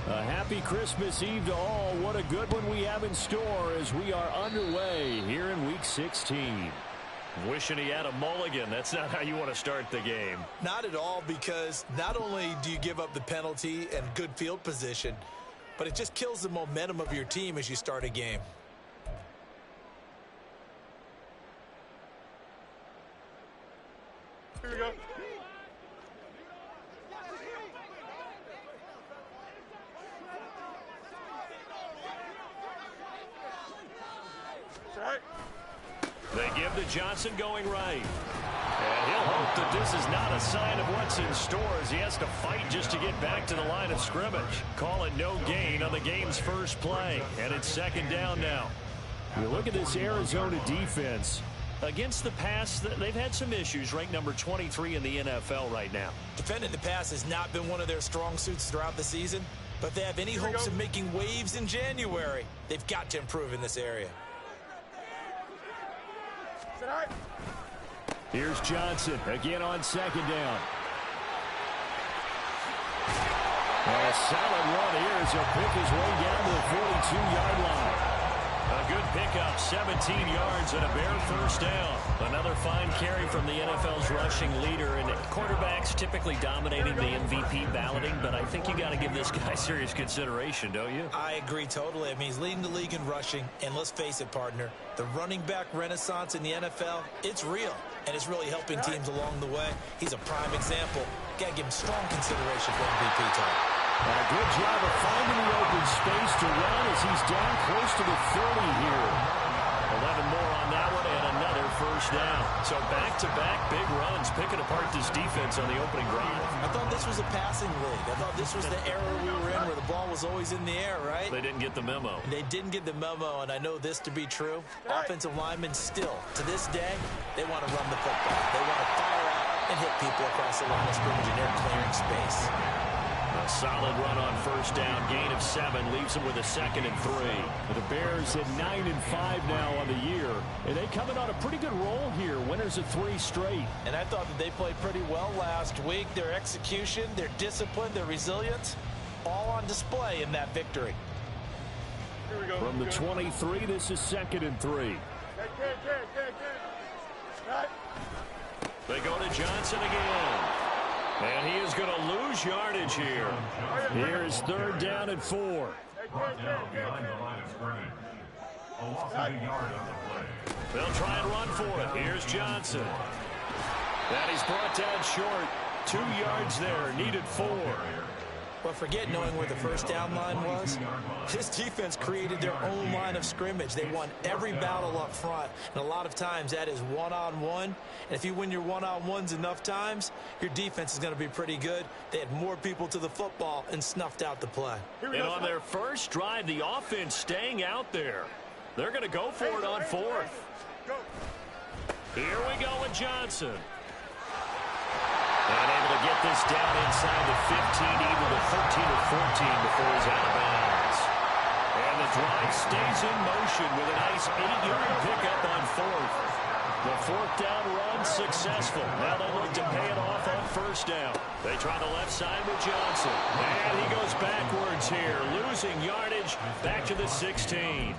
A happy Christmas Eve to all. What a good one we have in store as we are underway here in Week 16. Wishing he had a mulligan. That's not how you want to start the game. Not at all, because not only do you give up the penalty and good field position, but it just kills the momentum of your team as you start a game. Here we go. Right. They give to Johnson going right. And he'll hope that this is not a sign of what's in store as he has to fight just to get back to the line of scrimmage. Call it no gain on the game's first play. And it's second down now. You look at this Arizona defense. Against the pass, they've had some issues. Ranked number 23 in the NFL right now. Defending the pass has not been one of their strong suits throughout the season. But if they have any hopes of making waves in January, they've got to improve in this area. Here's Johnson again on second down. And a solid run here as he'll pick his way down to the 42-yard line. A good pickup, 17 yards and a Bear first down. Another fine carry from the NFL's rushing leader, and quarterbacks typically dominating the MVP balloting, but I think you got to give this guy serious consideration, don't you? I agree totally. I mean, he's leading the league in rushing, and let's face it, partner, the running back renaissance in the NFL, it's real, and it's really helping teams along the way. He's a prime example. Got to give him strong consideration for MVP time. And a good job of finding the open space to run as he's down close to the 30 here. 11 more on that one and another first down. So back-to-back big runs, picking apart this defense on the opening drive. I thought this was a passing league. I thought this was the era we were in where the ball was always in the air, right? They didn't get the memo. They didn't get the memo, and I know this to be true. Offensive linemen still, to this day, they want to run the football. They want to fire out and hit people across the line of scrimmage, and they're clearing space. A solid run on first down. Gain of 7 leaves them with a 2nd and 3. The Bears at 9-5 now on the year, and they coming on a pretty good roll here. Winners of 3 straight. And I thought that they played pretty well last week. Their execution, their discipline, their resilience, all on display in that victory. Here we go. From the 23, this is 2nd and 3. Right. They go to Johnson again. And he is going to lose yardage here. Here's 3rd down and 4. Down behind the line of scrimmage. A loss of a yard on the play. They'll try and run for it. Here's Johnson. That he's brought down short. 2 yards there. Needed 4. But forget knowing where the first down line was. This defense created their own line of scrimmage. They won every battle up front. And a lot of times that is one-on-one. And if you win your one-on-ones enough times, your defense is going to be pretty good. They had more people to the football and snuffed out the play. And on their first drive, the offense staying out there. They're going to go for it on 4th. Here we go with Johnson. And able to get this down inside the 15, even the 13 or 14 before he's out of bounds. And the drive stays in motion with a nice 8-yard pickup on 4th. The 4th down run successful. Now they look to pay it off on first down. They try the left side with Johnson. And he goes backwards here, losing yardage back to the 16.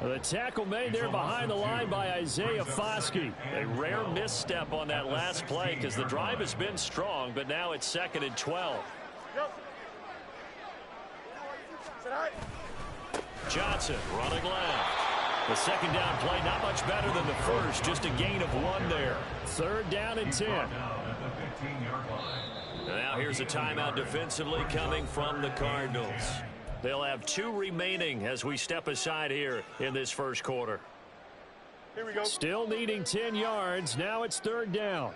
The tackle made there behind the line by Isaiah Foskey. A rare misstep on that last play because the drive has been strong, but now it's 2nd and 12. Johnson running left. The 2nd down play not much better than the first, just a gain of 1 there. 3rd down and 10. Now here's a timeout defensively coming from the Cardinals. They'll have 2 remaining as we step aside here in this first quarter. Here we go. Still needing 10 yards. Now it's 3rd down.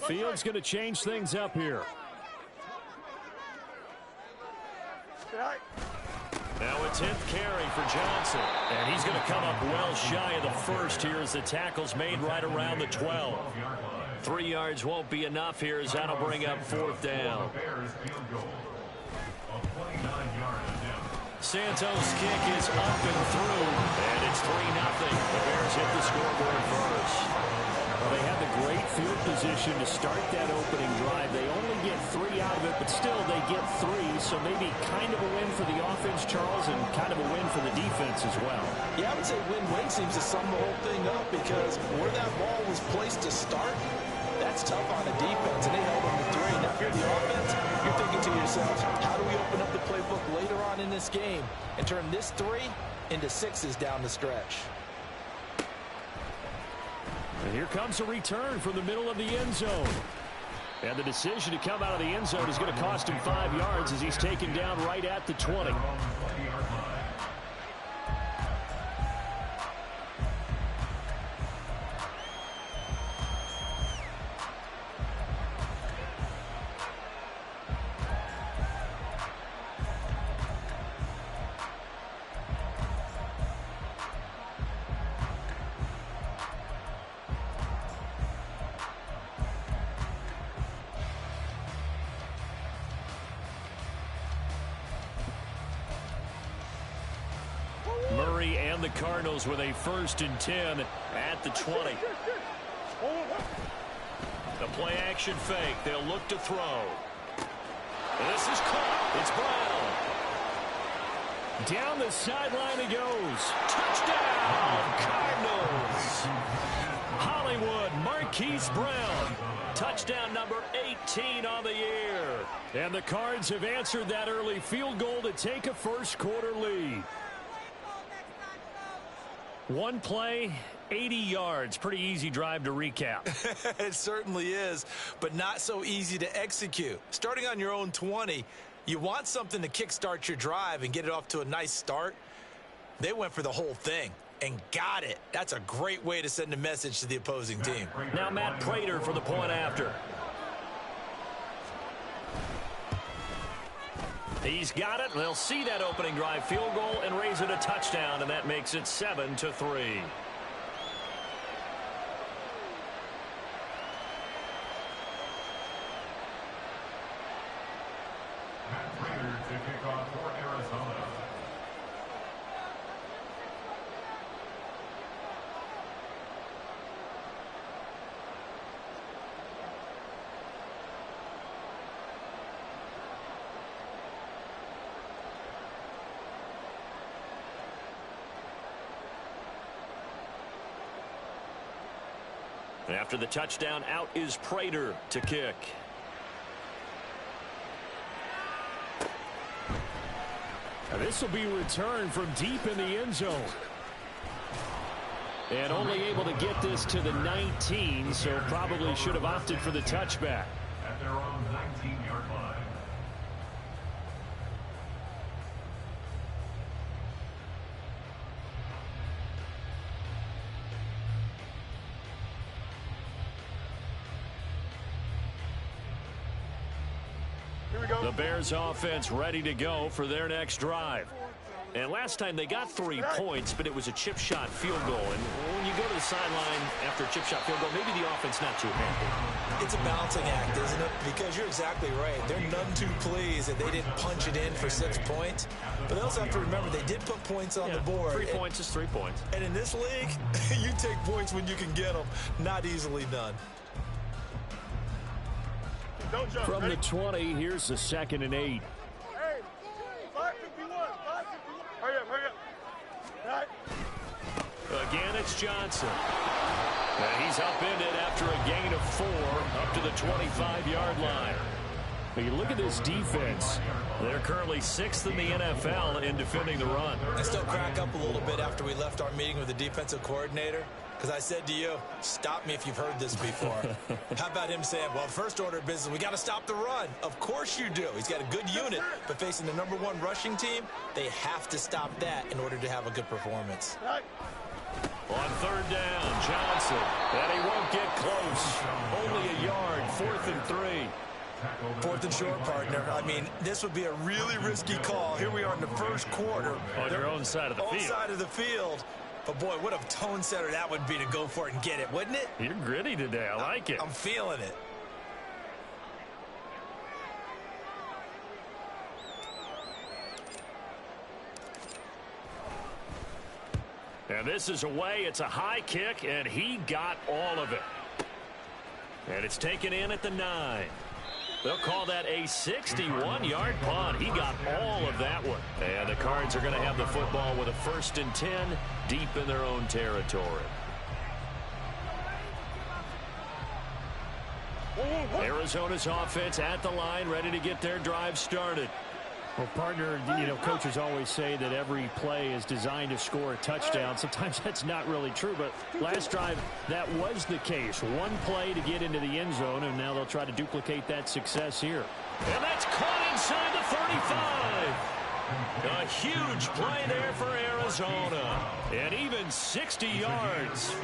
Field's going to change things up here. Now a 10th carry for Johnson. And he's going to come up well shy of the first here as the tackle's made right around the 12. 3 yards won't be enough here as that'll bring up 4th down. Santos' kick is up and through, and it's 3-0. The Bears hit the scoreboard first. They had the great field position to start that opening drive. They only get 3 out of it, but still they get 3. So maybe kind of a win for the offense, Charles, and kind of a win for the defense as well. Yeah, I would say win-win seems to sum the whole thing up because where that ball was placed to start, that's tough on the defense, and they held them to 3. Now, if you're the offense, you're thinking to yourself, how do we open up the playbook later on in this game and turn this 3 into 6s down the stretch? And here comes a return from the middle of the end zone. And the decision to come out of the end zone is going to cost him 5 yards as he's taken down right at the 20. Murray and the Cardinals with a 1st and 10 at the 20. The play action fake. They'll look to throw. This is caught. It's Brown. Down the sideline he goes. Touchdown, Cardinals. Hollywood, Marquise Brown. Touchdown number 18 on the year. And the Cards have answered that early field goal to take a first-quarter lead. One play, 80 yards. Pretty easy drive to recap. It certainly is, but not so easy to execute. Starting on your own 20, you want something to kickstart your drive and get it off to a nice start. They went for the whole thing and got it. That's a great way to send a message to the opposing team. Now Matt Prater for the point after. He's got it, and they'll see that opening drive field goal and raise it a touchdown, and that makes it 7-3. Matt Prater to kick off for Arizona. After the touchdown, out is Prater to kick. This will be returned from deep in the end zone. And only able to get this to the 19, so probably should have opted for the touchback. At their own 19-yard line. The Bears offense ready to go for their next drive. And last time they got 3 points, but it was a chip shot field goal. And when you go to the sideline after a chip shot field goal, maybe the offense not too happy. It's a balancing act, isn't it? Because you're exactly right. They're none too pleased that they didn't punch it in for 6 points. But they also have to remember they did put points on the board. 3 points is 3 points. And in this league, you take points when you can get them. Not easily done. Don't jump. From Ready? the 20, here's the 2nd and 8. Hey, 551. 551. Hurry up, hurry up. Right. Again, it's Johnson. And he's upended after a gain of 4 up to the 25-yard line. Now you look at this defense. They're currently 6th in the NFL in defending the run. I still crack up a little bit after we left our meeting with the defensive coordinator. Because I said to you, stop me if you've heard this before. How about him saying, well, first order of business, we got to stop the run. Of course you do. He's got a good unit, but facing the #1 rushing team, they have to stop that in order to have a good performance. Right. On 3rd down, Johnson. And he won't get close. Only a yard, 4th and 3. 4th and short, partner. I mean, this would be a really risky call. Here we are in the first quarter. On your own side of the field. Own side of the field. But, boy, what a tone setter that would be to go for it and get it, wouldn't it? You're gritty today. I like it. I'm feeling it. And this is away. It's a high kick, and he got all of it. And it's taken in at the 9. They'll call that a 61-yard punt. He got all of that one. And the Cards are going to have the football with a 1st and 10 deep in their own territory. Arizona's offense at the line, ready to get their drive started. Well, partner, coaches always say that every play is designed to score a touchdown. Sometimes that's not really true, but last drive, that was the case. One play to get into the end zone, and now they'll try to duplicate that success here. And that's caught inside the 35. A huge play there for Arizona. And even 60 yards.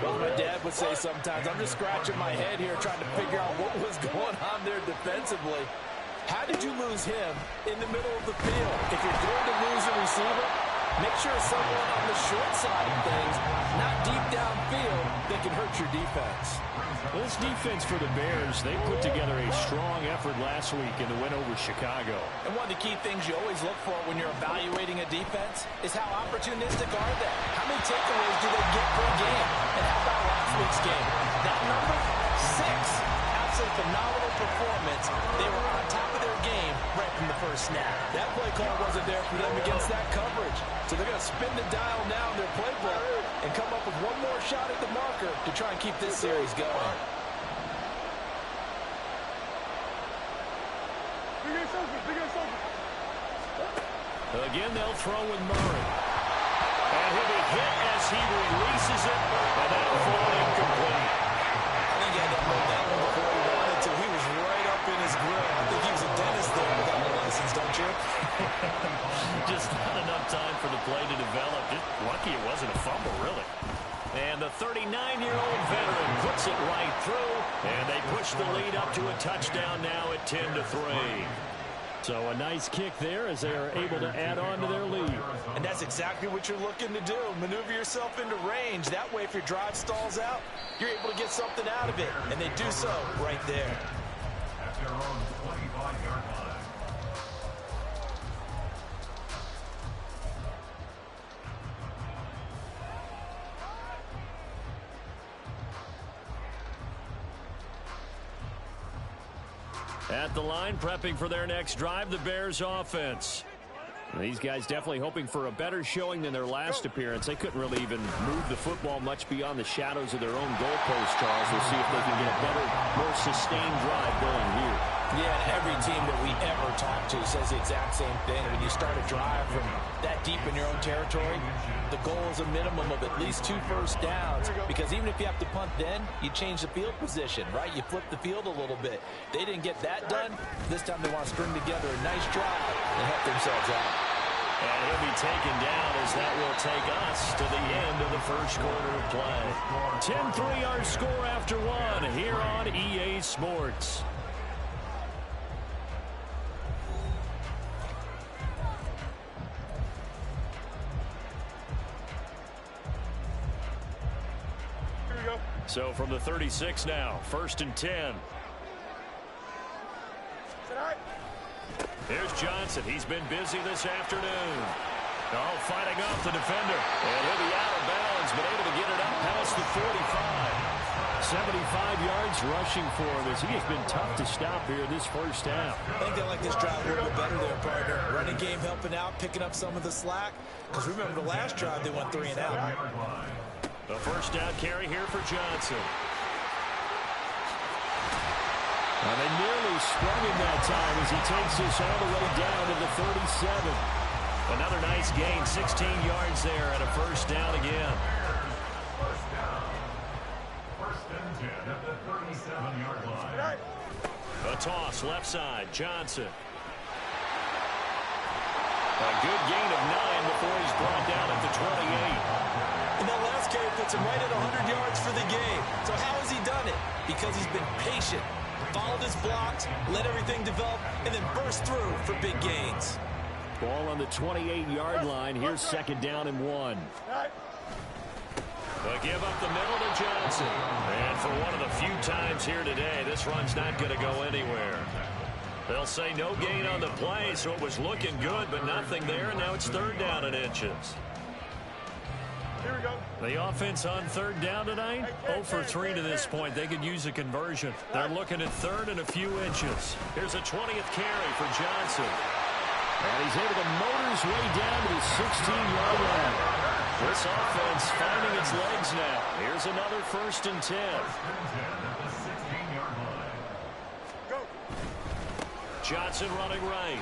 Well, my dad would say sometimes, I'm just scratching my head here trying to figure out what was going on there defensively. How did you lose him in the middle of the field? If you're going to lose a receiver, make sure it's someone on the short side of things, not deep downfield, that can hurt your defense. Well, this defense for the Bears, they put together a strong effort last week in the win over Chicago. And one of the key things you always look for when you're evaluating a defense is how opportunistic are they? How many takeaways do they get per game? And how about last week's game? That number, 6. Absolute phenomenal performance. They were on top of their game right from the first snap. That play call wasn't there for them against that coverage. So they're going to spin the dial now in their playbook and come up with one more shot at the marker to try and keep this series going. Again, they'll throw with Murray. And he'll be hit as he releases it, and that'll fall incomplete. I think he had that momentum before he wanted to. He was right up in his grill. I think he was a dentist there without a license, don't you? Just not enough time for the play to develop. Just lucky it wasn't a fumble, really. And the 39-year-old veteran puts it right through, and they push the lead up to a touchdown now at 10-3. So a nice kick there as they are able to add on to their lead. And that's exactly what you're looking to do. Maneuver yourself into range. That way, if your drive stalls out, you're able to get something out of it. And they do so right there. At their own 25-yard line. At the line, prepping for their next drive, the Bears offense. These guys definitely hoping for a better showing than their last appearance. They couldn't really even move the football much beyond the shadows of their own goalpost, Charles. We'll see if they can get a better, more sustained drive going here. Yeah, and every team that we ever talk to says the exact same thing. When you start a drive from that deep in your own territory, the goal is a minimum of at least 2 first downs. Because even if you have to punt then, you change the field position, right? You flip the field a little bit. They didn't get that done. This time they want to string together a nice drive and help themselves out. And he'll be taken down as that will take us to the end of the first quarter of play. 10-3 our score after 1 here on EA Sports. So from the 36 now, 1st and 10. Here's Johnson. He's been busy this afternoon. Oh, fighting off the defender. And he'll be out of bounds, but able to get it up past the 45. 75 yards rushing for him as he has been tough to stop here this first half. I think they like this drive a little bit better there, partner. Running game helping out, picking up some of the slack. Because remember, the last drive they went 3 and out. The first down carry here for Johnson. Well, they nearly sprung him that time as he takes this all the way down to the 37. Another nice gain, 16 yards there and a first down again. First down. 1st and 10 at the 37-yard line. A toss left side, Johnson. A good gain of 9 before he's brought down at the 28. And that last carry puts him right at 100 yards for the game. So how has he done it? Because he's been patient, followed his blocks, let everything develop, and then burst through for big gains. Ball on the 28-yard line. Here's 2nd down and 1. They give up the middle to Johnson. And for one of the few times here today, this run's not going to go anywhere. They'll say no gain on the play, so it was looking good, but nothing there, and now it's 3rd down and inches. Here we go. The offense on third down tonight, 0 for 3 to this point. They could use a conversion. They're looking at third and a few inches. Here's a 20th carry for Johnson. And he's able to motor his way down to the 16-yard line. This offense finding its legs now. Here's another 1st and 10. Johnson running right.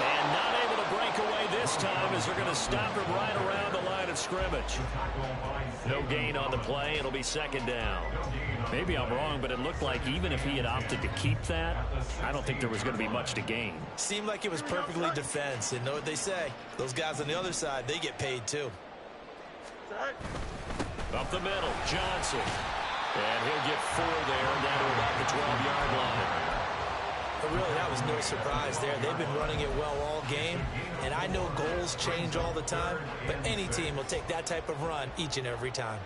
And not able to break away this time as they're going to stop him right around the line of scrimmage. No gain on the play. It'll be 2nd down. Maybe I'm wrong, but it looked like even if he had opted to keep that, I don't think there was going to be much to gain. Seemed like it was perfectly defense. And know what they say? Those guys on the other side, they get paid too. Up the middle, Johnson. And he'll get 4 there, down to about the 12-yard line. But really, that was no surprise there. They've been running it well all game. And I know goals change all the time, but any team will take that type of run each and every time.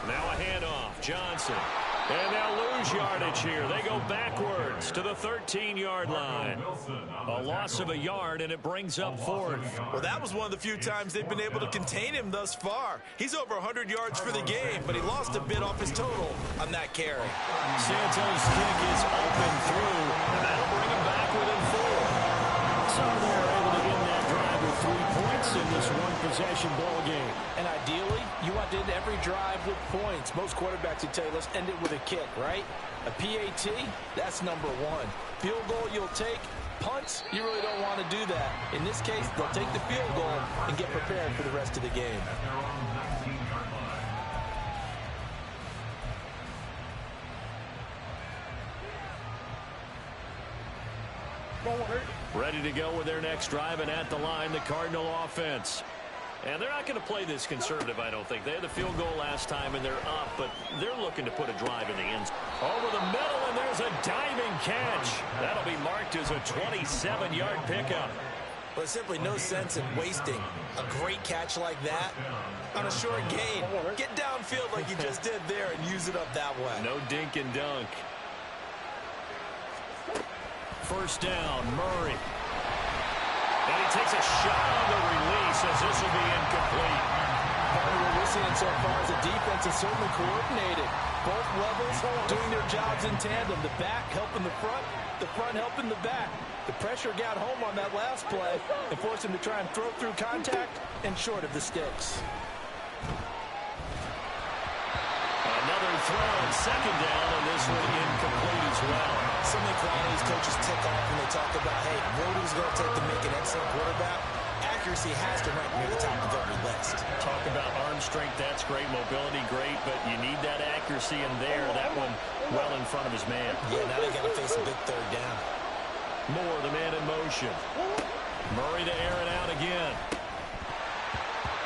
Now a handoff, Johnson. And they'll lose yardage here. They go backwards to the 13-yard line. A loss of a yard, and it brings up 4th. Well, that was one of the few times they've been able to contain him thus far. He's over 100 yards for the game, but he lost a bit off his total on that carry. Santos' kick is open through, and that'll bring him back within 4. So they're able to end that drive with 3 points in this one-possession ball game. And ideally, you want to end every drive with points. Most quarterbacks would tell you, let's end it with a kick, right? A PAT, that's number 1. Field goal you'll take. Punts, you really don't want to do that. In this case, they'll take the field goal and get prepared for the rest of the game. Ready to go with their next drive, and at the line, the Cardinal offense. And they're not going to play this conservative, I don't think. They had the field goal last time, and they're up, but they're looking to put a drive in the end zone. Over the middle, and there's a diving catch. That'll be marked as a 27-yard pickup. Well, there's simply no sense in wasting a great catch like that on a short gain. Get downfield like you just did there and use it up that way. No dink and dunk. 1st down, Murray. And he takes a shot on the release as this will be incomplete. What we're seeing so far is the defense is certainly coordinated. Both levels doing their jobs in tandem. The back helping the front helping the back. The pressure got home on that last play and forced him to try and throw through contact and short of the sticks. Another throw on 2nd down, and this one incomplete as well. Some of the qualities coaches tick off when they talk about, hey, what is it going to take to make an excellent quarterback? Accuracy has to rank near the top of every list. Talk about arm strength, that's great. Mobility, great, but you need that accuracy in there. That one well in front of his man. Yeah, now they got to face a big 3rd down. Moore, the man in motion. Murray to air it out again.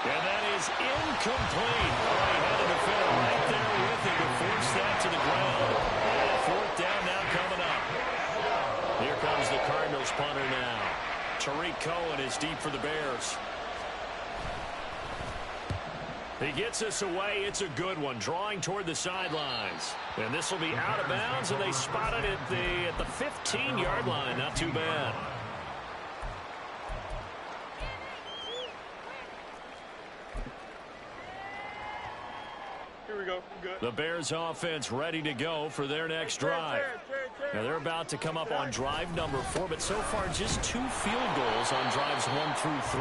And that is incomplete. Oh, he had a defender right there with him to force that to the ground. And 4th down now coming up. Here comes the Cardinals punter now. Tariq Cohen is deep for the Bears. He gets us away. It's a good one, drawing toward the sidelines. And this will be out of bounds, and they spot it at the 15-yard line. Not too bad. Here we go. Good. The Bears offense ready to go for their next drive. Now they're about to come up on drive number 4, but so far just 2 field goals on drives 1 through 3.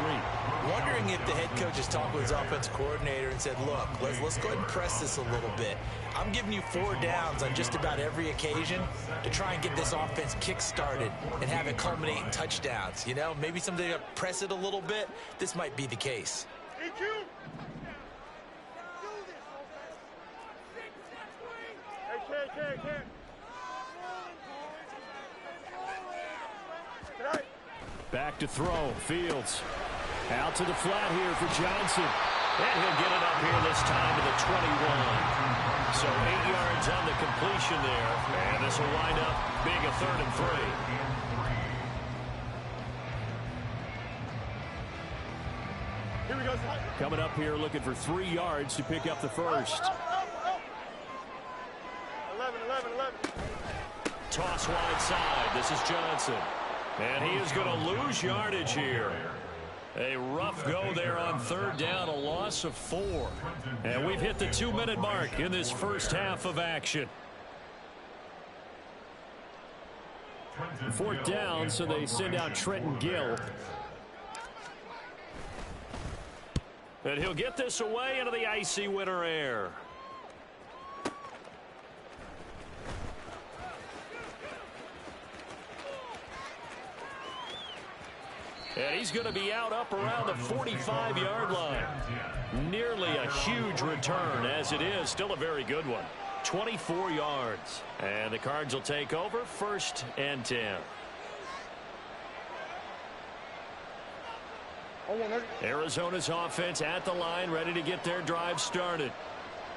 Wondering if the head coach has talked with his offensive coordinator and said, look, let's go ahead and press this a little bit. I'm giving you 4 downs on just about every occasion to try and get this offense kick-started and have it culminate in touchdowns. You know, maybe someday to press it a little bit. This might be the case. Back to throw. Fields. Out to the flat here for Johnson. And he'll get it up here this time to the 21. So 8 yards on the completion there. And this will wind up being a 3rd and 3. Here we go. Coming up here looking for 3 yards to pick up the first. 11. Toss wide side. This is Johnson. And he is going to lose yardage here. A rough go there on third down, a loss of 4. And we've hit the 2-minute mark in this first half of action. Fourth down, so they send out Trenton Gill. And he'll get this away into the icy winter air. And he's going to be out up around the 45-yard line. Nearly a huge return, as it is. Still a very good one. 24 yards. And the Cards will take over, 1st and 10. Arizona's offense at the line, ready to get their drive started.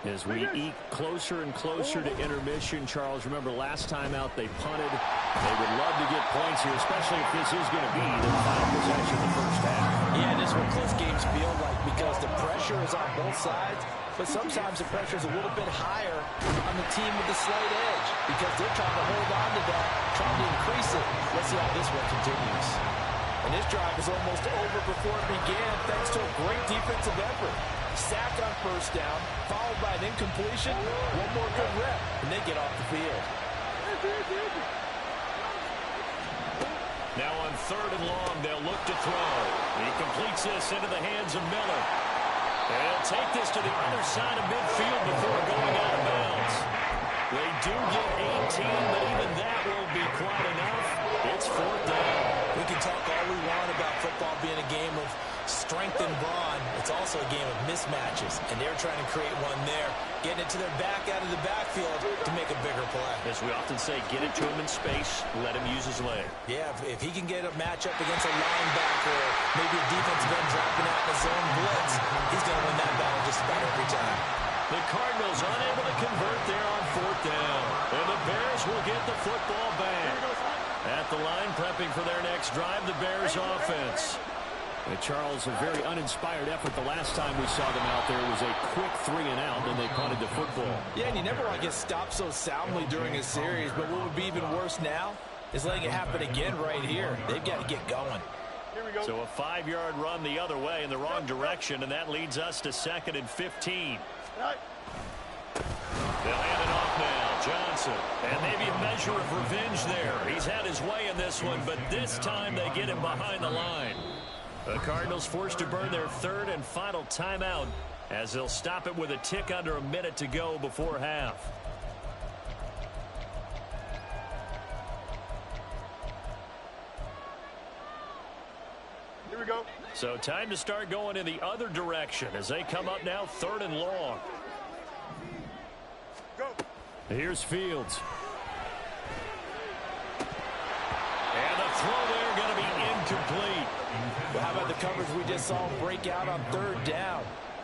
As we eke closer and closer to intermission, Charles, remember last time out they punted. They would love to get points here, especially if this is going to be the final possession of the first half. Yeah, this is what close games feel like because the pressure is on both sides, but sometimes the pressure is a little bit higher on the team with the slight edge because they're trying to hold on to that, trying to increase it. Let's see how this one continues. And this drive is almost over before it began thanks to a great defensive effort. Sack on first down, followed by an incompletion, one more good rep, and they get off the field. Now on 3rd and long, they'll look to throw. He completes this into the hands of Miller. And he'll take this to the other side of midfield before going out of bounds. They do get 18, but even that won't be quite enough. It's 4th down. We can talk all we want about football being a game of strength and brawn. It's also a game of mismatches, and they're trying to create one there, getting it to their back out of the backfield to make a bigger play. As we often say, get it to him in space, let him use his leg. Yeah, if he can get a matchup against a linebacker or maybe a defensive end dropping out in a zone blitz, he's going to win that battle just about every time. The Cardinals unable to convert there on 4th down, and the Bears will get the football back. At the line, prepping for their next drive, the Bears offense. Charles, a very uninspired effort. The last time we saw them out there was a quick 3-and-out, then they punted the football. Yeah, and you never want to get stopped so soundly during a series, but what would be even worse now is letting it happen again right here. They've got to get going. Here we go. So a 5-yard run the other way in the wrong direction, and that leads us to 2nd and 15. Right. They'll hand it off now. Johnson. And maybe a measure of revenge there. He's had his way in this one, but this time they get him behind the line. The Cardinals forced to burn their 3rd and final timeout as they'll stop it with a tick under a minute to go before half. Here we go. So time to start going in the other direction as they come up now 3rd and long. Go. Here's Fields. And the throw there going to be incomplete. Well, how about the coverage we just saw break out on 3rd down?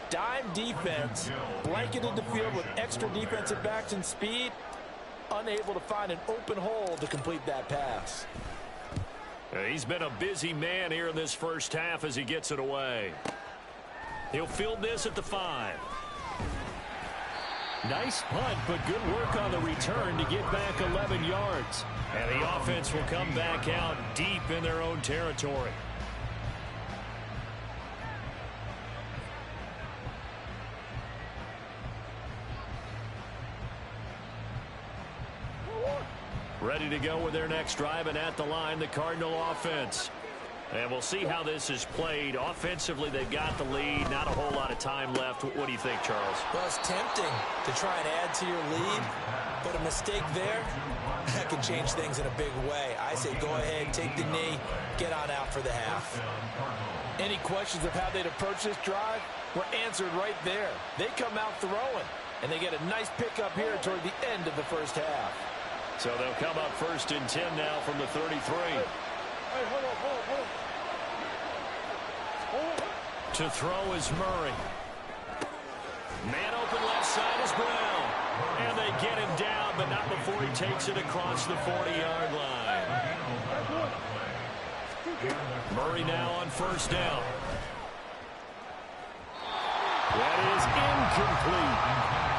Dime defense, blanketed the field with extra defensive backs and speed, unable to find an open hole to complete that pass. He's been a busy man here in this first half as he gets it away. He'll field this at the 5. Nice punt, but good work on the return to get back 11 yards. And the offense will come back out deep in their own territory. Ready to go with their next drive, and at the line, the Cardinal offense. And we'll see how this is played. Offensively, they've got the lead. Not a whole lot of time left. What do you think, Charles? Well, it's tempting to try and add to your lead, but a mistake there, that can change things in a big way. I say go ahead, take the knee, get on out for the half. Any questions of how they'd approach this drive were answered right there. They come out throwing, and they get a nice pickup here toward the end of the first half. So they'll come up 1st and 10 now from the 33. Hey, hold on. To throw is Murray. Man open left side is Brown. And they get him down, but not before he takes it across the 40-yard line. Murray now on 1st down. That is incomplete.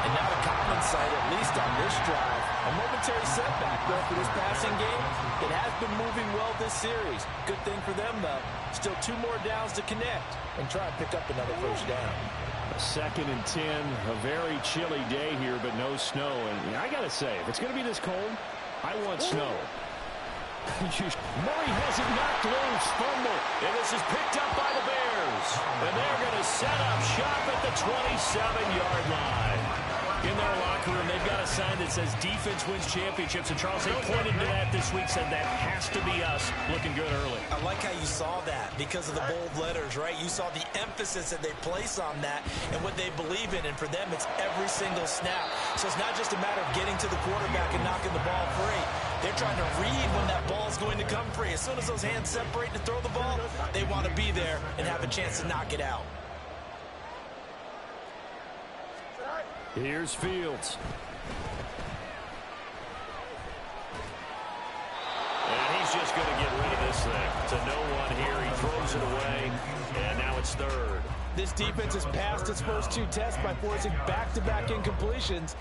And now a common sight, at least on this drive. A momentary setback, though, for this passing game. It has been moving well this series. Good thing for them, though. Still 2 more downs to connect and try and pick up another first down. 2nd and 10, a very chilly day here, but no snow. And I got to say, if it's going to be this cold, I want snow. Murray has it knocked loose. Fumble. And this is picked up by the Bears. And they're going to set up shop at the 27-yard line. In their locker room, they've got a sign that says defense wins championships. And Charles, they pointed to that this week, said that has to be us. Looking good early. I like how you saw that because of the bold letters, right? You saw the emphasis that they place on that and what they believe in. And for them, it's every single snap. So it's not just a matter of getting to the quarterback and knocking the ball free. They're trying to read when that ball is going to come free. As soon as those hands separate to throw the ball, they want to be there and have a chance to knock it out. Here's Fields. And he's just going to get rid of this thing. To no one here. He throws it away. And now it's 3rd. This defense has passed its first 2 tests by forcing back-to-back incompletions.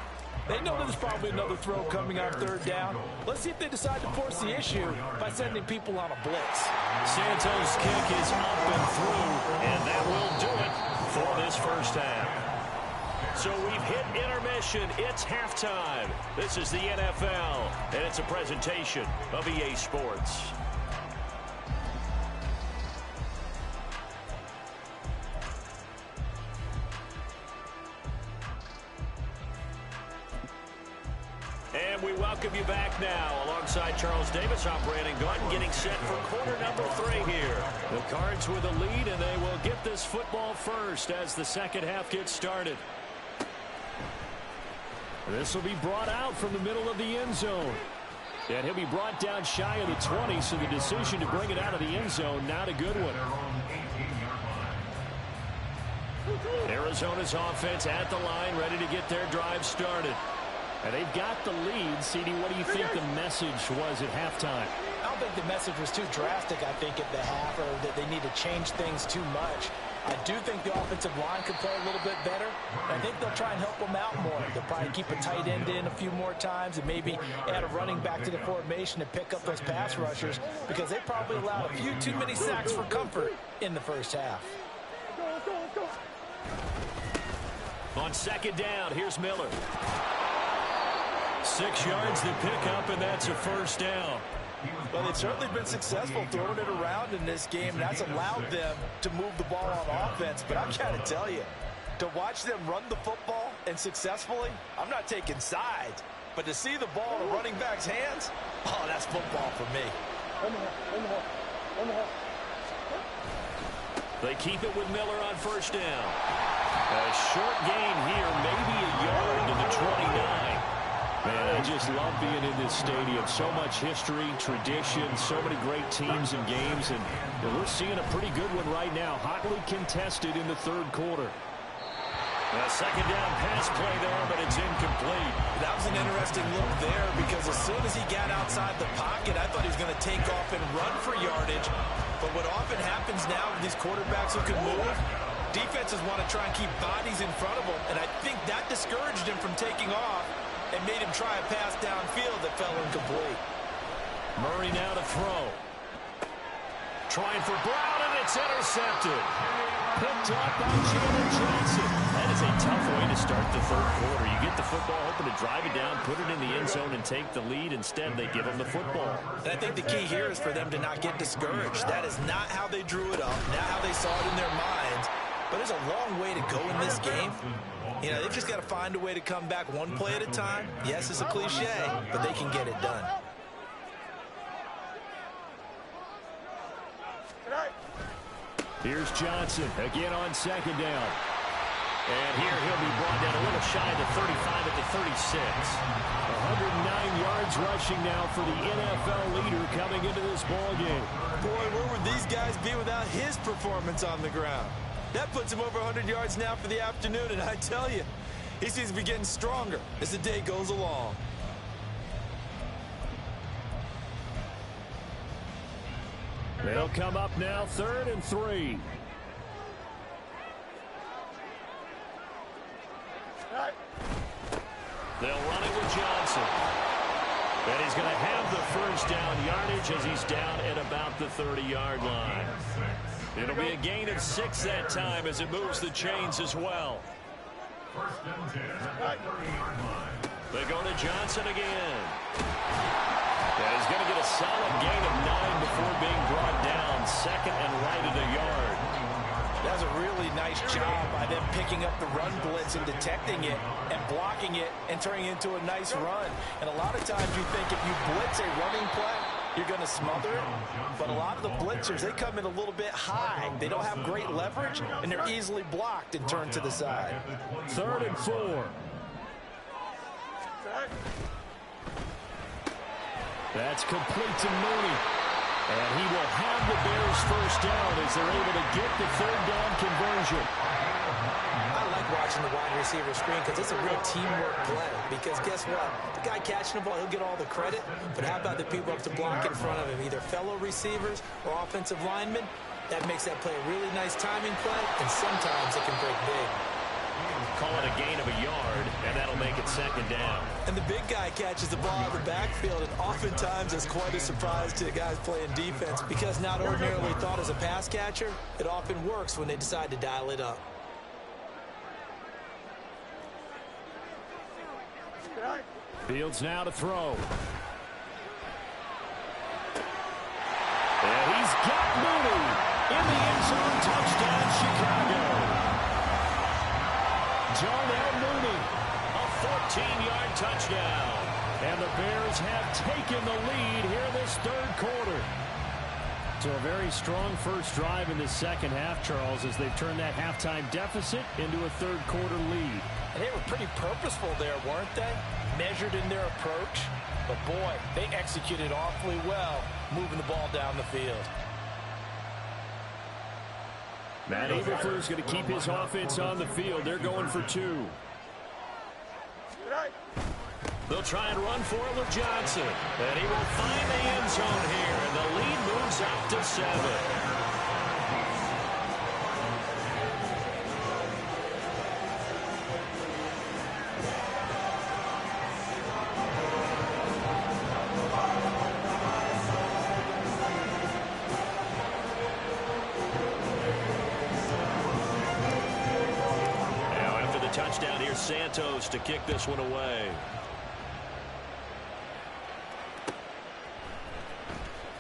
They know there's probably another throw coming on 3rd down. Let's see if they decide to force the issue by sending people on a blitz. Santos' kick is up and through. And that will do it for this first half. So we've hit intermission. It's halftime. This is the NFL, and it's a presentation of EA Sports. And we welcome you back now. Alongside Charles Davis, I'm Brandon Gordon, getting set for quarter number 3 here. The Cards with a lead, and they will get this football first as the second half gets started. This will be brought out from the middle of the end zone. And he'll be brought down shy of the 20, so the decision to bring it out of the end zone, not a good one. Arizona's offense at the line, ready to get their drive started. And they've got the lead. CD, what do you think the message was at halftime? I don't think the message was too drastic, I think, at the half, or that they need to change things too much. I do think the offensive line could play a little bit better. I think they'll try and help them out more. They'll probably keep a tight end in a few more times and maybe add a running back to the formation to pick up those pass rushers because they probably allowed a few too many sacks for comfort in the first half. On 2nd down, here's Miller. 6 yards to pick up, and that's a first down. Well, they've certainly been successful throwing it around in this game, and that's allowed them to move the ball on offense. But I got to tell you, to watch them run the football and successfully, I'm not taking sides. But to see the ball in a running back's hands, oh, that's football for me. They keep it with Miller on first down. A short gain here, maybe a yard to the 29. Man, I just love being in this stadium. So much history, tradition, so many great teams and games, and we're seeing a pretty good one right now. Hotly contested in the 3rd quarter. A 2nd down pass play there, but it's incomplete. That was an interesting look there because as soon as he got outside the pocket, I thought he was going to take off and run for yardage. But what often happens now with these quarterbacks who can move, defenses want to try and keep bodies in front of them, and I think that discouraged him from taking off and made him try a pass downfield that fell incomplete. Murray now to throw. Trying for Brown, and it's intercepted. Picked up by Jalen Johnson. That is a tough way to start the 3rd quarter. You get the football, hoping to drive it down, put it in the end zone, and take the lead. Instead, they give them the football. And I think the key here is for them to not get discouraged. That is not how they drew it up, not how they saw it in their minds. But there's a long way to go in this game. You know, they've just got to find a way to come back one play at a time. Yes, it's a cliche, but they can get it done. Here's Johnson again on 2nd down. And here he'll be brought down a little shy of the 35 at the 36. 109 yards rushing now for the NFL leader coming into this ballgame. Boy, where would these guys be without his performance on the ground? That puts him over 100 yards now for the afternoon, and I tell you, he seems to be getting stronger as the day goes along. They'll come up now 3rd and 3. They'll run it with Johnson. And he's going to have the first down yardage as he's down at about the 30-yard line. It'll be a gain of 6 that time as it moves the chains as well. First and 10 at the 30-yard line. They go to Johnson again. And he's going to get a solid gain of 9 before being brought down. Second and right at a yard. That was a really nice job by them picking up the run blitz and detecting it and blocking it and turning it into a nice run. And a lot of times you think if you blitz a running play, you're going to smother it. But a lot of the blitzers, they come in a little bit high. They don't have great leverage, and they're easily blocked and turned to the side. 3rd and 4. That's complete to Mooney. And he will have the Bears first down as they're able to get the 3rd down conversion. I like watching the wide receiver screen because it's a real teamwork play. Because guess what? The guy catching the ball, he'll get all the credit. But how about the people up to block in front of him, either fellow receivers or offensive linemen? That makes that play a really nice timing play, and sometimes it can break big. Call it a gain of a yard, and that'll make it 2nd down. And the big guy catches the ball in the backfield, and oftentimes it's quite a surprise to the guys playing defense because not ordinarily thought as a pass catcher, it often works when they decide to dial it up. Fields now to throw. And he's got Mooney in the end zone. Touchdown, Chicago. Darnell Mooney, A 14-yard touchdown. and the Bears have taken the lead here this 3rd quarter. So a very strong first drive in the second half, Charles, as they've turned that halftime deficit into a 3rd quarter lead. And they were pretty purposeful there, weren't they? Measured in their approach. But, boy, they executed awfully well, moving the ball down the field. Matt Eberflus going to keep his offense on the field. They're going for 2. They'll try and run for it with Johnson. And he will find the end zone here. And the lead moves up to 7. Touchdown here, Santos to kick this one away.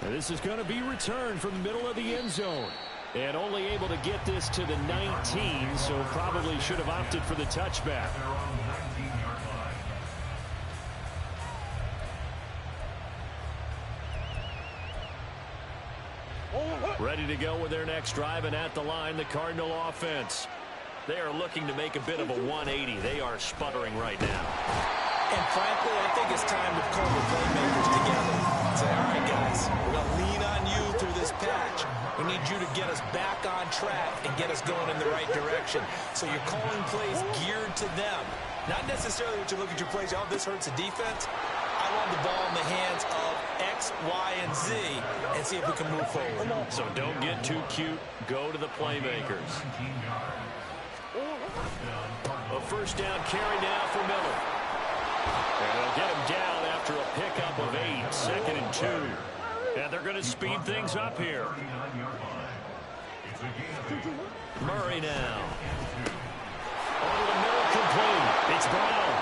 And this is going to be returned from the middle of the end zone. And only able to get this to the 19, so probably should have opted for the touchback. Ready to go with their next drive, and at the line, the Cardinal offense. They are looking to make a bit of a 180. They are sputtering right now. And frankly, I think it's time to call the playmakers together. Say, all right, guys, we're going to lean on you through this patch. We need you to get us back on track and get us going in the right direction. So you're calling plays geared to them. Not necessarily that you look at your plays, oh, this hurts the defense. I want the ball in the hands of X, Y, and Z and see if we can move forward. So don't get too cute. Go to the playmakers. A first down carry now for Miller. And they'll get him down after a pickup of 8. 2nd and 2. And they're going to speed things up here. Murray now. Over the middle, complete. It's Brown.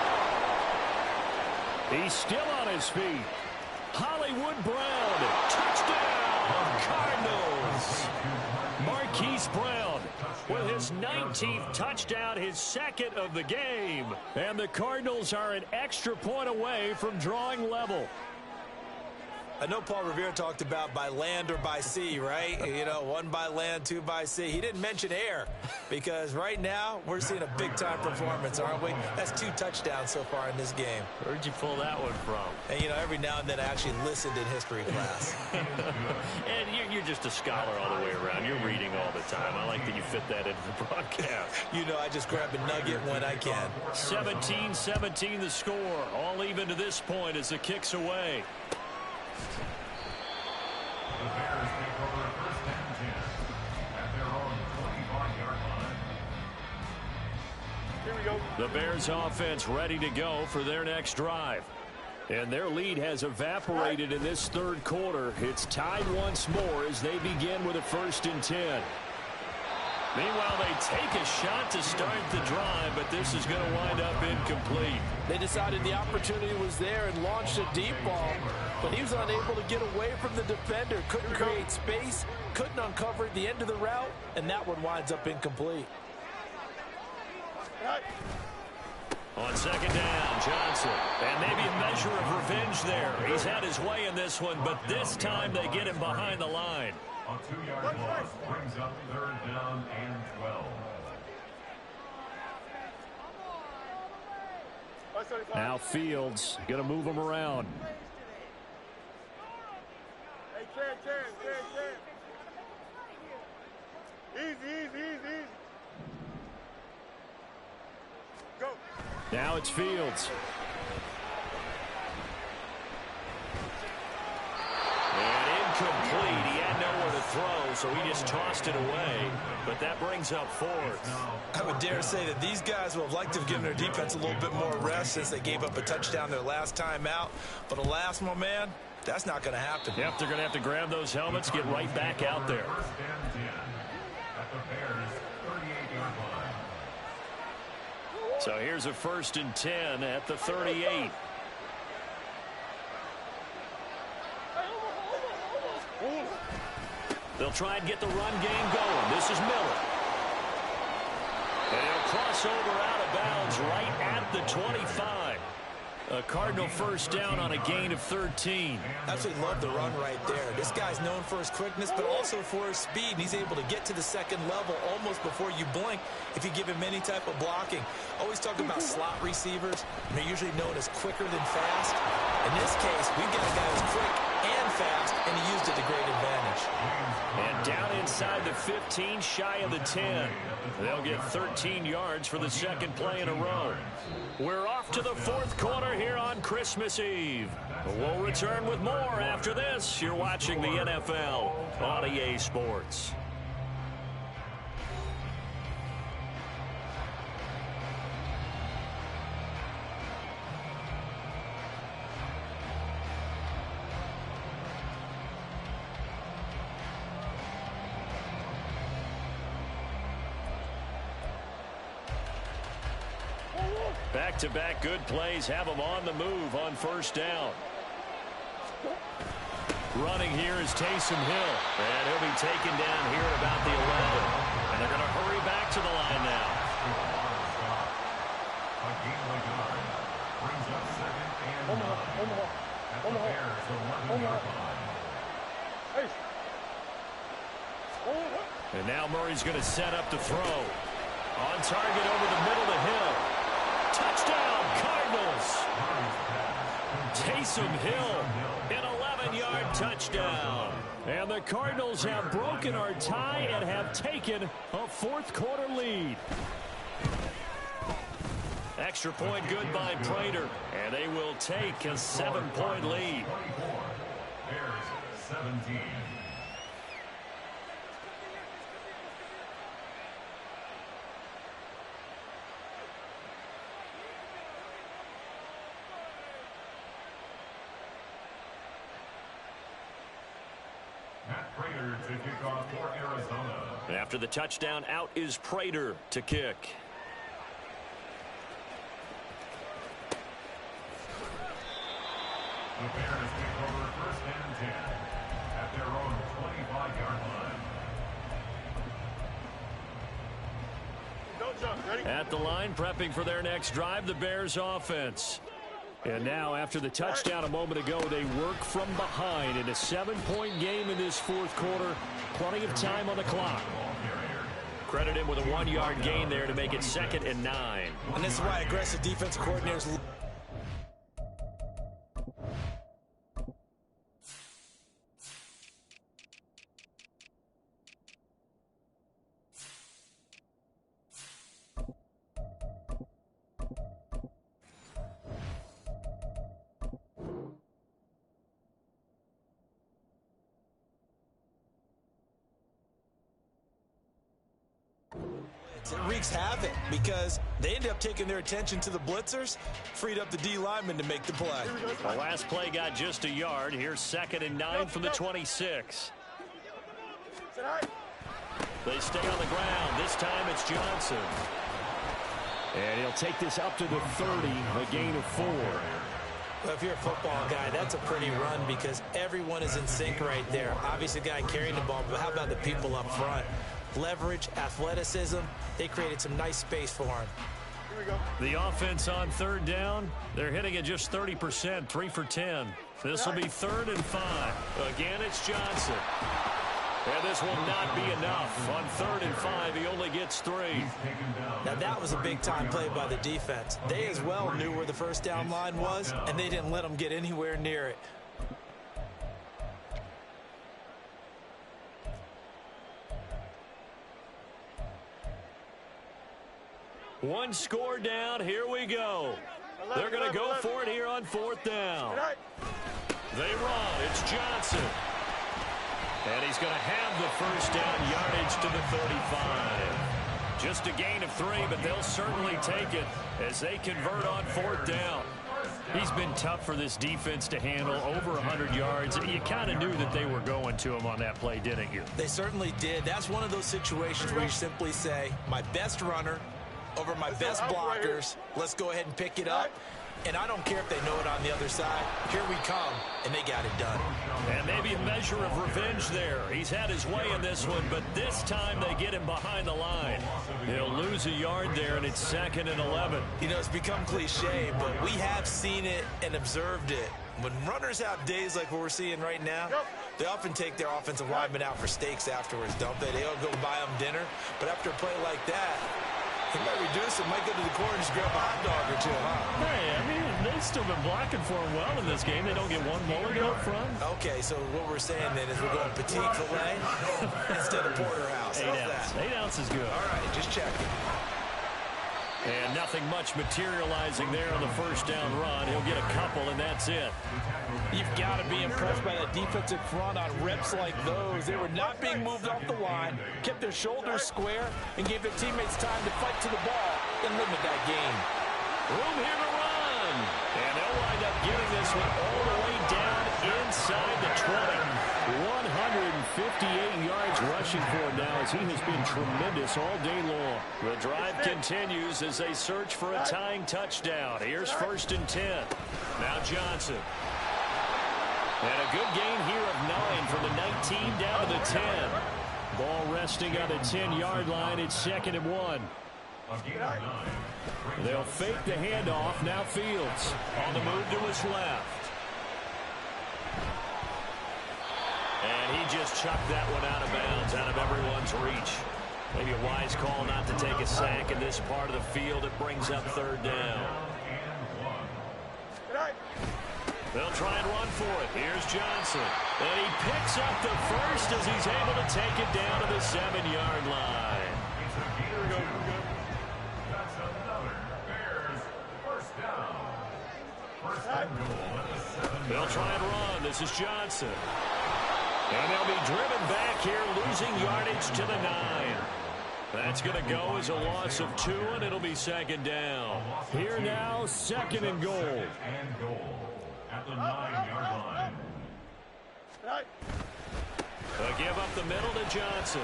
He's still on his feet. Hollywood Brown. Touchdown, Cardinals. Marquise Brown with his 19th touchdown, his 2nd of the game. And the Cardinals are an extra point away from drawing level. I know Paul Revere talked about by land or by sea, right? You know, 1 by land, 2 by sea. He didn't mention air because right now we're seeing a big-time performance, aren't we? That's 2 touchdowns so far in this game. Where'd you pull that one from? And, you know, every now and then I actually listened in history class. And you're just a scholar all the way around. You're reading all the time. I like that you fit that into the broadcast. You know, I just grab a nugget when I can. 17-17 the score. All even to this point as the kick's away. The Bears take over first and 10 at their own 25-yard line. Here we go. The Bears offense ready to go for their next drive. And their lead has evaporated in this third quarter. It's tied once more as they begin with a 1st and 10. Meanwhile, they take a shot to start the drive, but this is going to wind up incomplete. They decided the opportunity was there and launched a deep ball, but he was unable to get away from the defender. Couldn't create space, couldn't uncover the end of the route, and that one winds up incomplete. On 2nd down, Johnson. And maybe a measure of revenge there. He's had his way in this one, but this time they get him behind the line. A 2-yard loss brings up 3rd down and 12. Now Fields going to move him around. Hey, Ken. Easy. Go. Now it's Fields. And incomplete. He had nowhere to throw, so he just tossed it away. But that brings up 4th. I would dare say that these guys would have liked to have given their defense a little bit more rest since they gave up a touchdown their last time out. But alas, my man, that's not going to happen. Yep, they're going to have to grab those helmets, get right back out there. 1st and 10 at the Bears' 38-yard line. So here's a 1st and 10 at the 38. They'll try and get the run game going. This is Miller. And he'll cross over out of bounds right at the 25. A Cardinal 1st down on a gain of 13. Absolutely love the run right there. This guy's known for his quickness, but also for his speed. And he's able to get to the 2nd level almost before you blink if you give him any type of blocking. Always talk about slot receivers, and they're usually known as quicker than fast. In this case, we've got a guy who's quick and fast, and he used it to great advantage. And down inside the 15, shy of the 10. They'll get 13 yards for the 2nd play in a row. We're off to the 4th quarter here on Christmas Eve. We'll return with more after this. You're watching the NFL on EA Sports. Back-to-back good plays have them on the move on 1st down. Running here is Taysom Hill. And he'll be taken down here at about the 11. And they're going to hurry back to the line now. A gain of a yard brings up 2nd and 9 at the Bears' 11-yard line. And now Murray's going to set up to throw. On target over the middle to Hill. Touchdown, Cardinals. Taysom Hill, an 11-yard touchdown. And the Cardinals have broken our tie and have taken a 4th quarter lead. Extra point good by Prater. And they will take a 7-point lead. 24, Bears 17. Prater to kick off for Arizona. After the touchdown, out is Prater to kick. The Bears take over 1st and 10 at their own 25-yard line. Don't jump. Ready? At the line, prepping for their next drive, the Bears offense. And now, after the touchdown a moment ago, they work from behind in a 7-point game in this 4th quarter. Plenty of time on the clock. Credit him with a 1-yard gain there to make it 2nd and 9. And this is why aggressive defensive coordinators... It wreaks havoc because they ended up taking their attention to the blitzers, freed up the D lineman to make the play. The last play got just a yard. Here's 2nd and 9 from the 26. They stay on the ground. This time it's Johnson. And he'll take this up to the 30, a gain of 4. Well, if you're a football guy, that's a pretty run because everyone is in sync right there. Obviously, the guy carrying the ball, but how about the people up front? Leverage, athleticism, they created some nice space for him. Here we go. The offense on 3rd down, they're hitting at just 30%, 3 for 10. This will be 3rd and 5. Again, it's Johnson. And this will not be enough. On 3rd and 5, he only gets 3. Now, that was a big-time play by the defense. They as well knew where the first down line was, and they didn't let them get anywhere near it. One score down. Here we go. They're going to go for it here on 4th down. They run. It's Johnson. And he's going to have the first down, yardage to the 35. Just a gain of 3, but they'll certainly take it as they convert on 4th down. He's been tough for this defense to handle, over 100 yards. You kind of knew that they were going to him on that play, didn't you? They certainly did. That's one of those situations where you simply say, my best runner over my best blockers. Let's go ahead and pick it up. And I don't care if they know it on the other side. Here we come, and they got it done. And maybe a measure of revenge there. He's had his way in this one, but this time they get him behind the line. He'll lose a yard there, and it's 2nd and 11. You know, it's become cliche, but we have seen it and observed it. When runners have days like what we're seeing right now, they often take their offensive linemen out for steaks afterwards, don't they? They all go buy them dinner. But after a play like that, he might reduce it, might go to the corner and just grab a hot dog or two, huh? Hey, I mean, they've still been blocking for him well in this game. They don't get one mulligan up front. Okay, so what we're saying then is we're going petite filet instead of porterhouse. 8 ounce. 8 ounce is good. All right, just checking. And nothing much materializing there on the first down run. He'll get a couple, and that's it. You've got to be impressed by that defensive front on reps like those. They were not being moved off the line, kept their shoulders square, and gave their teammates time to fight to the ball and limit that game. Room here to run. And they'll wind up getting this one all the way down inside the 20. 158 yards rushing for him now as he has been tremendous all day long. The drive continues as they search for a tying touchdown. Here's 1st and 10. Now Johnson. And a good gain here of 9 from the 19 down to the 10. Ball resting on the 10-yard line. It's 2nd and 1. They'll fake the handoff. Now Fields on the move to his left. And he just chucked that one out of bounds, out of everyone's reach. Maybe a wise call not to take a sack in this part of the field. It brings up 3rd down. They'll try and run for it. Here's Johnson. And he picks up the first as he's able to take it down to the 7-yard line. That's another Bears first down. They'll try and run. This is Johnson. And they'll be driven back here, losing yardage to the 9. That's going to go as a loss of 2, and it'll be 2nd down. Here now, 2nd and goal. And goal at the 9-yard line. A give up the middle to Johnson.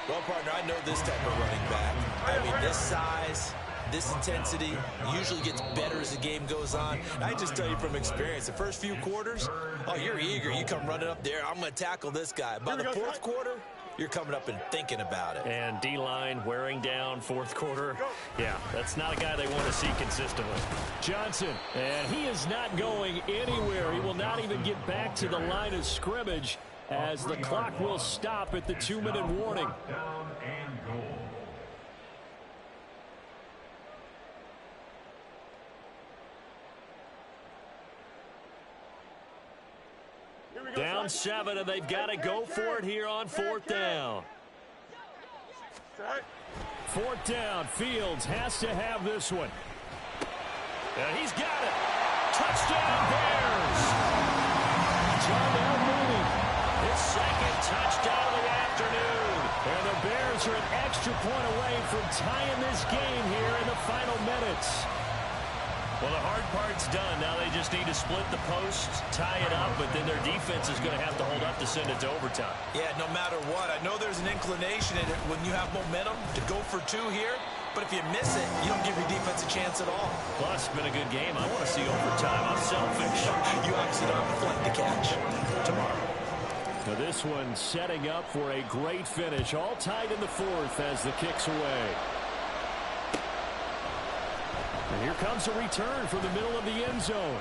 Well, partner, I know this type of running back. I mean, this size, this intensity usually gets better as the game goes on. And I just tell you from experience, the first few quarters, oh, you're eager. You come running up there, I'm going to tackle this guy. By the 4th quarter, you're coming up and thinking about it. And D-line wearing down 4th quarter. Yeah, that's not a guy they want to see consistently. Johnson, and he is not going anywhere. He will not even get back to the line of scrimmage as the clock will stop at the 2-minute warning. Down and goal. Down 7, and they've got to go for it here on 4th down. 4th down, Fields has to have this one. And he's got it. Touchdown, Bears. Darnell Mooney, his 2nd touchdown of the afternoon. And the Bears are an extra point away from tying this game here in the final minutes. Well, the hard part's done. Now they just need to split the post, tie it up, but then their defense is going to have to hold up to send it to overtime. Yeah, no matter what. I know there's an inclination in it when you have momentum to go for two here, but if you miss it, you don't give your defense a chance at all. Plus, it's been a good game. I want to see overtime. I'm selfish. You obviously don't have the flight to catch. Tomorrow. Now this one setting up for a great finish. All tied in the fourth as the kick's away. And here comes a return from the middle of the end zone.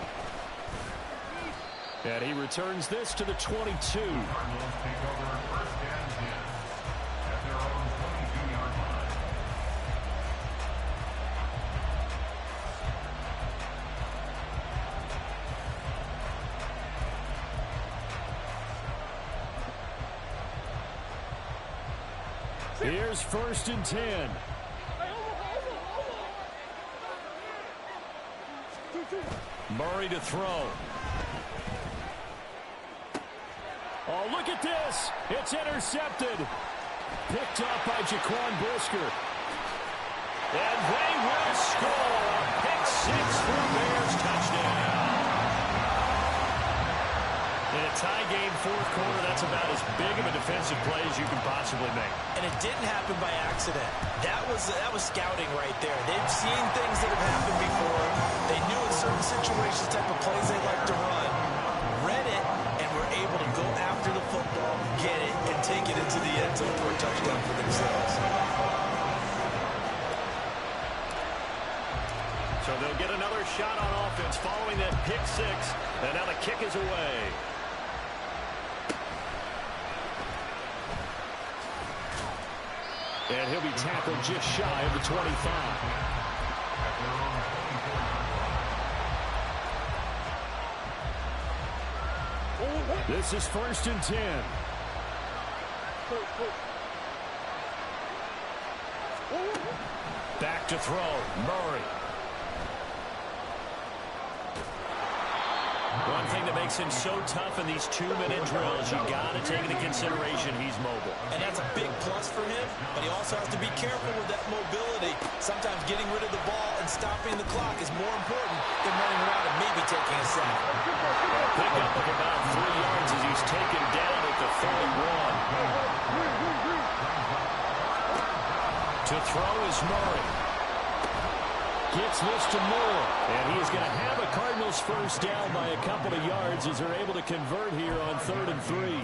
And he returns this to the 22. Cardinals take over first and 10 at their own 22-yard line. Here's first and 10. Murray to throw. Oh, look at this. It's intercepted. Picked up by Jaquan Brisker. And they will score. Pick six for Bears touchdown. In a tie game fourth quarter, that's about as big of a defensive play as you can possibly make. And it didn't happen by accident. That was scouting right there. They've seen things that have happened before. They knew in certain situations type of plays they like to run. Read it, and were able to go after the football, get it, and take it into the end zone for a touchdown for themselves. So they'll get another shot on offense following that pick six. And now the kick is away. And he'll be tackled just shy of the 25. This is first and 10. Back to throw. Murray. One thing that makes him so tough in these 2-minute drills, you got to take into consideration he's mobile. And that's a big plus for him, but he also has to be careful with that mobility. Sometimes getting rid of the ball and stopping the clock is more important than running around and maybe taking a sack. Pick up of about 3 yards as he's taken down at the 31. To throw is Murray. Gets this to Moore. And he is going to have a Cardinals first down by a couple of yards as they're able to convert here on 3rd and 3.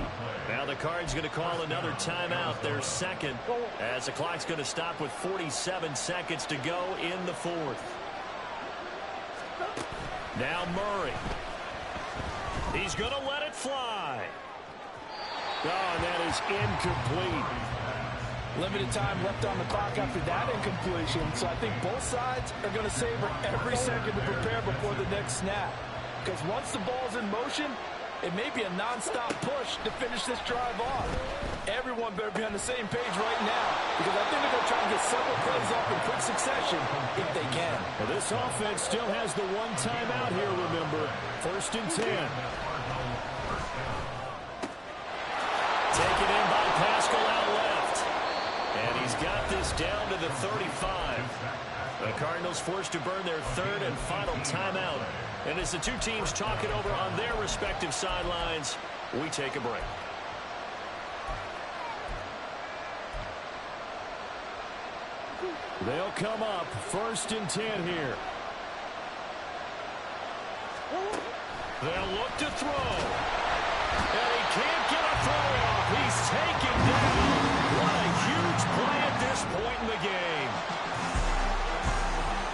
Now the Cards going to call another timeout, their second, as the clock's going to stop with 47 seconds to go in the fourth. Now Murray. He's going to let it fly. Oh, and that is incomplete. Limited time left on the clock after that incompletion, so I think both sides are going to savor every second to prepare before the next snap. Because once the ball's in motion, it may be a non-stop push to finish this drive off. Everyone better be on the same page right now, because I think they're going to try to get several plays off in quick succession if they can. Well, this offense still has the one timeout here, remember. First and 10. Taken in by Pascal out left. And he's got this down to the 35. The Cardinals forced to burn their third and final timeout. And as the two teams talk it over on their respective sidelines, we take a break. They'll come up first and 10 here. They'll look to throw. And he can't get a throw off. He's taken down. What a huge play at this point in the game.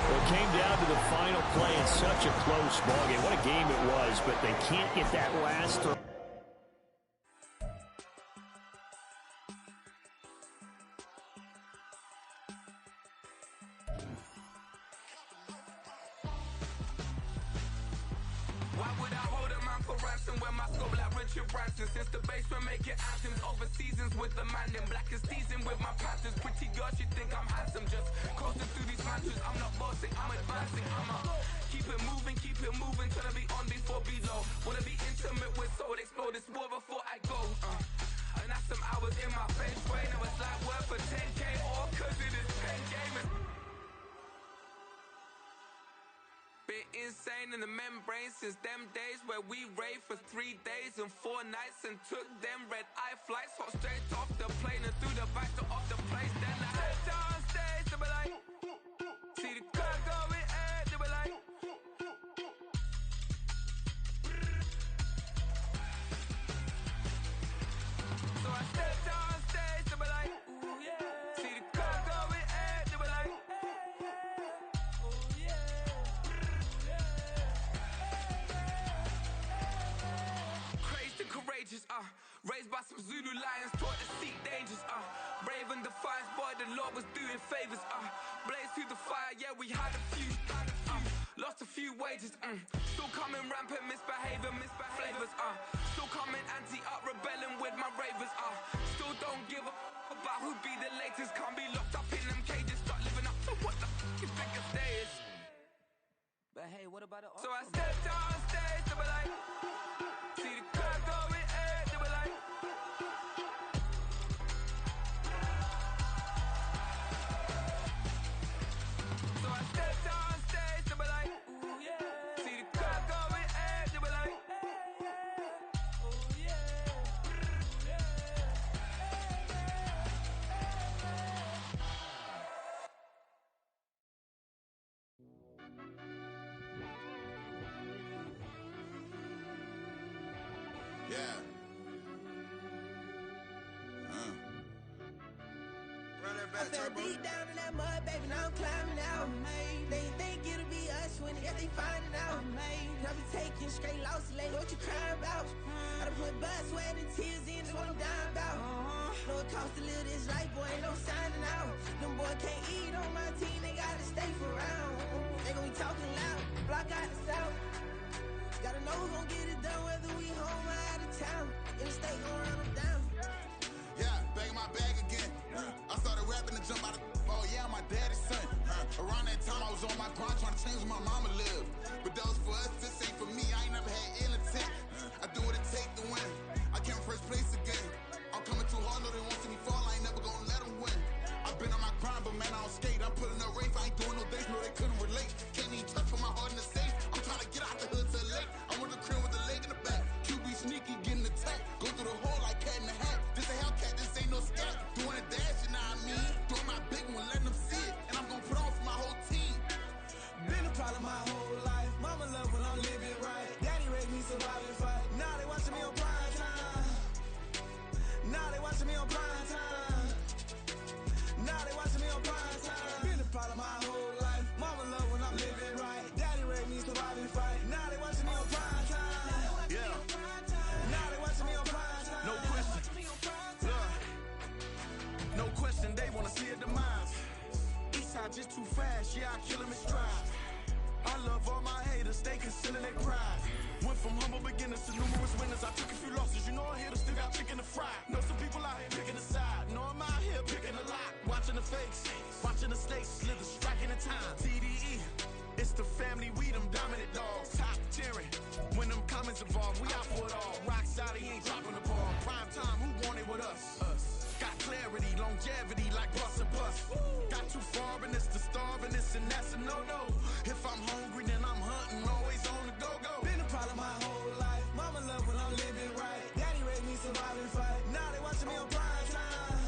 Well, it came down to the final play in such a close ballgame. What a game it was, but they can't get that last throw. Since the basement making anthems over seasons with the man in black is season with my patterns. Pretty girl, she think I'm handsome. Just coasting through these matches. I'm not bossing, I'm advancing. I'ma keep it moving, trying to be on before below. Wanna be intimate with soul, explode this war before I go. And that's some hours in my bench brain. I was like worth for 10K or cause it is 10 gamers. Been insane in the membrane since them days where we raved for 3 days and 4 nights and took them red eye flights, hot straight off the plane and through the back door of the place. Then I head down stage, they were like, see the crowd going ahead, they were like, so I stepped down stage, they were like, ooh yeah, see the crowd going ahead, they were like, ooh yeah. Crazed and courageous, raised by some Zulu lions, taught to seek dangers, brave and defiant, boy, the Lord was doing favors, blaze through the fire, yeah, we had a few, lost a few wages, still coming rampant, misbehavior, flavors, still coming anti-up, rebelling with my ravers, still don't give a about who be the latest, can't be locked up in them cages, start living up to what the f*** you think a day is. But hey, what about it? So I stepped on stage, they were like, see the crowd going ahead, they were like, so I stepped on stage, they were like, ooh yeah, see the crowd going ahead, they were like, ooh yeah, Yeah. Run that back, I fell deep down in that mud, baby, now I'm climbing out. They think it'll be us when they finding out. And I be taking straight losses, lady, what you crying about? I done put blood, sweat, and tears in, that's what I'm dying about. Know it costs to live this life, boy, ain't no signing out. Them boy can't eat on my team, they gotta stay for round. They gon' be talking loud, block out the south. Gotta know who gon' get it done, whether we home or out of town. In the state gon' run them down. Yeah, back in my bag again. I started rapping to jump out of oh yeah, my daddy's son. Around that time I was on my grind trying to change where my mama lived. But that was for us, this ain't for me. I ain't never had ill intent. I do what it take to win. I came first place again. I'm coming too hard, no they won't see me fall. I ain't never gonna let them win. I've been on my grind, but man I don't skate. I'm putting up race, I ain't doing no days, no they couldn't relate. Can't even touch for my heart in the safe. I'm trying to get out the hood to the lake. I want the crib with the leg in the back. QB sneaky, getting attacked. Go through the hole like cat in the hat. This a Hellcat, this ain't no scat. Doing a dash, you know what I mean? Doing my big one, letting them see it. And I'm gonna put on for my whole team. Been a problem my whole life. Mama love when I'm living right. Daddy raised me survive and fight. Now they watching me on prime time. Now they watching me on prime time. Now they watching me on prime time. Been a problem my whole life. Mama love when I'm living right. Daddy raised me survive and fight. Now they watching me on prime time. yeah. Now they watching me on prime time. No question. No question, they wanna see a demise. Eastside just too fast, yeah, I kill them in stride. I love all my haters, they concealing their pride. Went from humble beginners to numerous winners. I took a few losses, you know I hit still got chicken to fry. Know some people out here picking a side. Know I'm out here picking a lot. Watching the fakes, watching the stakes, slither, striking the time. TDE, it's the family, we them dominant dogs. Top tiering, when them comments involved, we out for it all. Rock solid, he ain't dropping the ball. Prime time, who want it with us? Got clarity, longevity, like bus and bus. Got too far and it's the starving, this and that's a no-no. If I'm hungry, then I'm hunting, always on the go-go. Been a problem my whole life. Mama love when I'm living right. Daddy raised me survive and fight. Now they watching me on prime time.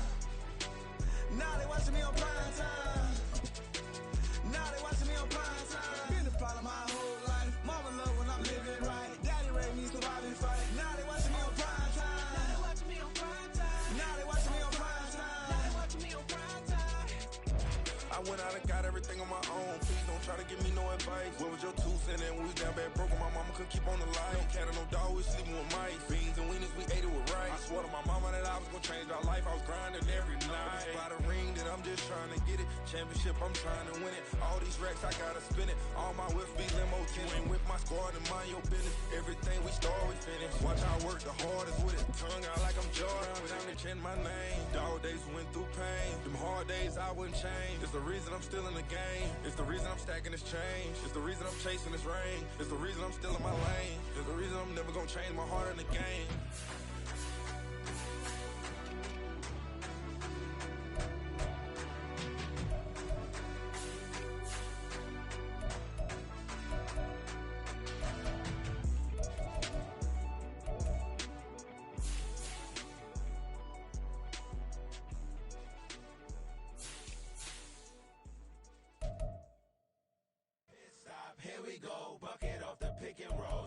Now they watching me on prime time. Now they watching me on prime time. Been a problem my whole life. Mama love when I'm living right. Daddy raised me survive and fight. Now they watching me on prime time. Now they watching me on prime time. Now they watching me on prime time. Now they watching me on prime time. I went out and got everything on my own. Please don't try to give me no advice. What was your 2 cents and we was down bad broke and my mama couldn't keep on the light. No cat and no dog, we sleeping with mice. Beans and wieners, we ate it with rice. I swore to my mama that I was gonna change our life. I was grinding every night. By the ring that I'm just trying to get it. Championship, I'm trying to win it. All these racks, I gotta spin it. All my whips be limo. You ain't with my squad and mind your business. Everything we start, we finish. Watch I work the hardest with it. Tongue out like I'm Jordan. Without me change my name. Dog days went through pain. Them hard days I wouldn't change. It's the reason I'm still in the game. It's the reason I'm stacking this change. It's the reason I'm chasing this rain. It's the reason I'm still in my lane. It's the reason I'm never gonna change my heart in the game.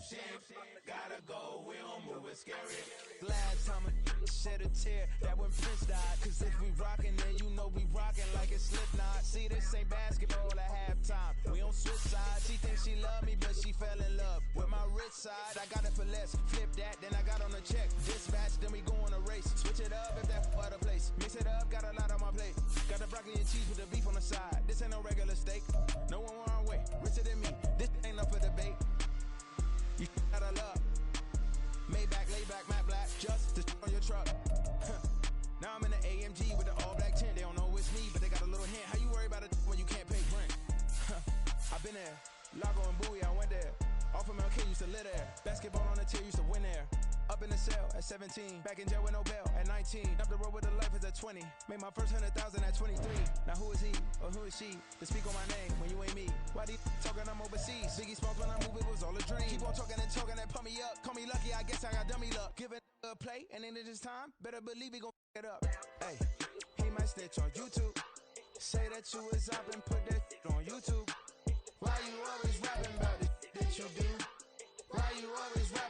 Gotta go, we don't move it scary. Last time a shed a tear, that when Prince died. Cause if we rockin', then you know we rockin' like it's Slipknot. See, this ain't basketball at halftime. We on switch sides. She thinks she love me, but she fell in love with my rich side. I got it for less. Flip that, then I got on a check. Dispatch, then we go on a race. Switch it up if that other place. Mix it up, got a lot on my plate. Got the broccoli and cheese with the beef on the side. This ain't no regular steak. No one wrong way. Richer than me. This ain't up for debate. You gotta love. Maybach, lay back, matte black, just to on your truck. Now I'm in the AMG with the all black tint. They don't know it's me, but they got a little hint. How you worry about it when you can't pay rent? I've been there. Lago and Bowie, I went there. Off of MLK, used to live there. Basketball on the tier, used to win there. Up in the cell at 17. Back in jail with no bail at 19. Up the road with the life is at 20. Made my first 100,000 at 23. Now who is he or who is she to speak on my name when you ain't me? Why they talking I'm overseas? Biggie Smalls when I move, it was all a dream. Keep on talking and talking and pump me up. Call me lucky, I guess I got dummy luck. Give it a play and then it's time. Better believe we gon' it up. Hey, he might snitch on YouTube. Say that you was up and put that on YouTube. Why you always rapping about the that you do? Why you always rapping?